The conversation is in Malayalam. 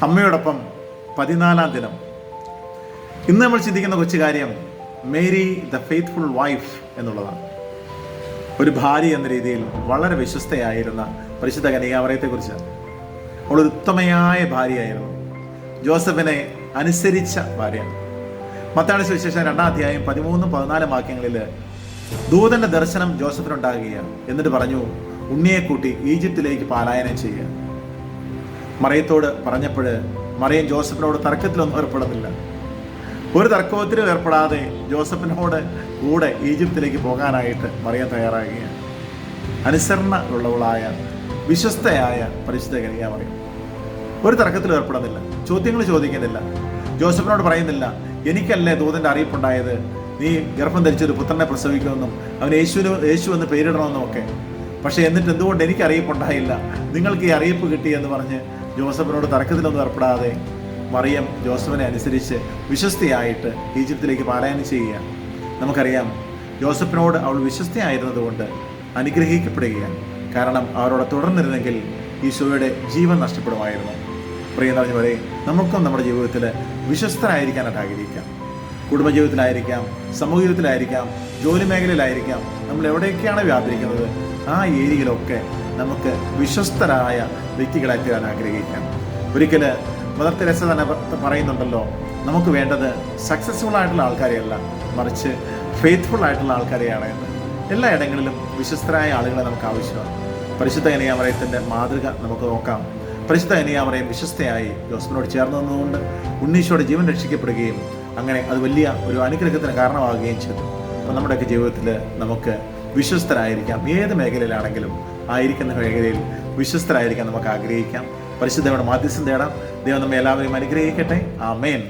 അമ്മയോടൊപ്പം 14-ാം ദിനം. ഇന്ന് നമ്മൾ ചിന്തിക്കുന്ന കൊച്ചു കാര്യം മേരി ദ ഫെയ്ത്ത്ഫുൾ വൈഫ് എന്നുള്ളതാണ്. ഒരു ഭാര്യ എന്ന രീതിയിൽ വളരെ വിശ്വസ്തയായിരുന്ന പരിശുദ്ധ കന്യകാമറിയത്തെക്കുറിച്ചാണ്. അവളൊരു ഉത്തമയായ ഭാര്യയായിരുന്നു. ജോസഫിനെ അനുസരിച്ച ഭാര്യയാണ്. മത്തായി സുവിശേഷം 2-ാം അധ്യായം 13-14 വാക്യങ്ങളിൽ ദൂതന്റെ ദർശനം ജോസഫിനുണ്ടാകുകയാണ്. എന്നിട്ട് പറഞ്ഞു, ഉണ്ണിയെ കൂട്ടി ഈജിപ്തിലേക്ക് പലായനം ചെയ്യുക. മറിയത്തോട് പറഞ്ഞപ്പോൾ മറിയം ജോസഫിനോട് തർക്കത്തിലൊന്നും ഏർപ്പെടുന്നില്ല. ഒരു തർക്കത്തിലും ഏർപ്പെടാതെ ജോസഫിനോട് കൂടെ ഈജിപ്തിലേക്ക് പോകാനായിട്ട് മറിയം തയ്യാറാകുകയാണ്. അനുസരണ ഉള്ളവളായ വിശ്വസ്തയായ പരിശുദ്ധ കന്യകാമറിയം ഒരു തർക്കത്തിലും ഏർപ്പെടുന്നില്ല. ചോദ്യങ്ങൾ ചോദിക്കുന്നില്ല. ജോസഫിനോട് പറയുന്നില്ല, എനിക്കല്ലേ ദൂതന്റെ അറിയിപ്പുണ്ടായത്, നീ ഗർഭം ധരിച്ചൊരു പുത്രനെ പ്രസവിക്കുമെന്നും അവന് യേശു എന്ന് പേരിടണമെന്നും ഒക്കെ. പക്ഷേ എന്നിട്ട് എന്തുകൊണ്ട് എനിക്ക് അറിയിപ്പുണ്ടായില്ല, നിങ്ങൾക്ക് ഈ അറിയിപ്പ് കിട്ടി എന്ന് പറഞ്ഞ് ജോസഫിനോട് തർക്കത്തിലൊന്നും ഏർപ്പെടാതെ മറിയം ജോസഫിനെ അനുസരിച്ച് വിശ്വസ്തയായിട്ട് ഈജിപ്തിലേക്ക് പലായനം ചെയ്യുകയാണ്. നമുക്കറിയാം, ജോസഫിനോട് അവൾ വിശ്വസ്തയായിരുന്നത് കൊണ്ട് അനുഗ്രഹിക്കപ്പെടുകയാണ്. കാരണം അവരോട് തുടർന്നിരുന്നെങ്കിൽ ഈശോയുടെ ജീവൻ നഷ്ടപ്പെടുമായിരുന്നു. പ്രിയം പറഞ്ഞവരെ, നമുക്കും നമ്മുടെ ജീവിതത്തിൽ വിശ്വസ്തരായിരിക്കാനായിട്ട് ആഗ്രഹിക്കാം. കുടുംബജീവിതത്തിലായിരിക്കാം, സമൂഹത്തിലായിരിക്കാം, ജോലി മേഖലയിലായിരിക്കാം, നമ്മൾ എവിടെയൊക്കെയാണ് വ്യാപരിക്കുന്നത് ആ ഏരിയയിലൊക്കെ നമുക്ക് വിശ്വസ്തരായ വ്യക്തികളായി തീരാൻ ആഗ്രഹിക്കാം. ഒരിക്കൽ മദർ തെരേസ തന്നെ പറയുന്നുണ്ടല്ലോ, നമുക്ക് വേണ്ടത് സക്സസ്ഫുൾ ആയിട്ടുള്ള ആൾക്കാരെയല്ല, മറിച്ച് ഫെയ്ത്ത്ഫുൾ ആയിട്ടുള്ള ആൾക്കാരെയാണ് എന്ന്. എല്ലാ ഇടങ്ങളിലും വിശ്വസ്തരായ ആളുകളെ നമുക്ക് ആവശ്യമാണ്. പരിശുദ്ധ കന്യകാമറിയത്തിൻ്റെ മാതൃക നമുക്ക് നോക്കാം. പരിശുദ്ധ കന്യകാമറിയം വിശ്വസ്തയായി ജോസഫിനോട് ചേർന്ന് നിന്നുകൊണ്ട് ഉണ്ണീശോയുടെ ജീവൻ രക്ഷിക്കപ്പെടുകയും അങ്ങനെ അത് വലിയ ഒരു അനുഗ്രഹത്തിന് കാരണമാവുകയും ചെയ്തു. അപ്പോൾ നമ്മുടെയൊക്കെ ജീവിതത്തിൽ നമുക്ക് വിശ്വസ്തരായിരിക്കാം. ഏത് മേഖലയിലാണെങ്കിലും ആയിരിക്കുന്ന മേഖലയിൽ വിശ്വസ്തരായിരിക്കാൻ നമുക്ക് ആഗ്രഹിക്കാം. പരിശുദ്ധയുടെ മാധ്യസ്ഥം തേടാം. ദൈവം നമ്മെ എല്ലാവരെയും അനുഗ്രഹിക്കട്ടെ. ആമേൻ.